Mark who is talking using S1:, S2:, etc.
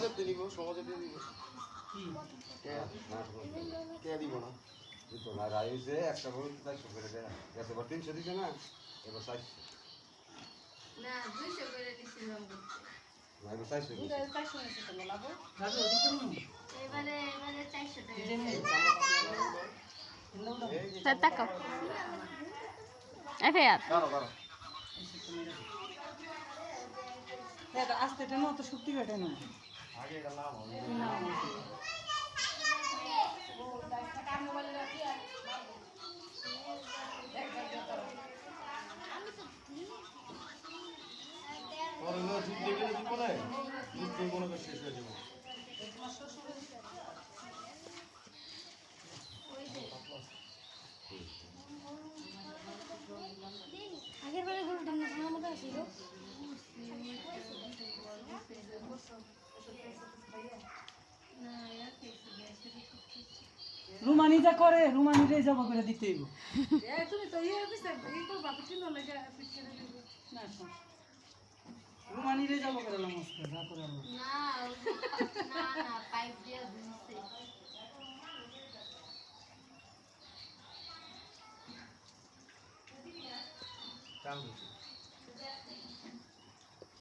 S1: সমাজেতে নিব কি কে দিব না
S2: তো না রাইছে একটা বই 400 করে দেয় গেছে 300 দিছে না এবার 400
S3: না 200 করে দিছিলাম
S2: না এবার 400 দিছে
S4: 400 নিছে তো লাভ
S5: দাদু দিতে নি
S3: এবারে 400 টাকা
S6: স্যার তাকাও এফআইআর
S1: দাঁড়াও
S5: এটা আস্তে টেন তো শক্তি কাটে না
S1: আগে এটা নাম হবে और लो दूध देके দিব না दूध তো মনে করে শেষ হয়ে যাবে
S3: আগের বারে গরু দাম না আমাদের ছিল
S5: রুমানি যা করে রুমানি রে যাব করে দিতে হইব
S4: তুমি তো ইয়ে বিছে ই তো বাপ চিনো লাগা পিছে দিব
S5: না রুমানি রে যাব করে নমস্কার যা করে
S3: না না পাইপ দিয়ে দিছে
S1: চাল দিছি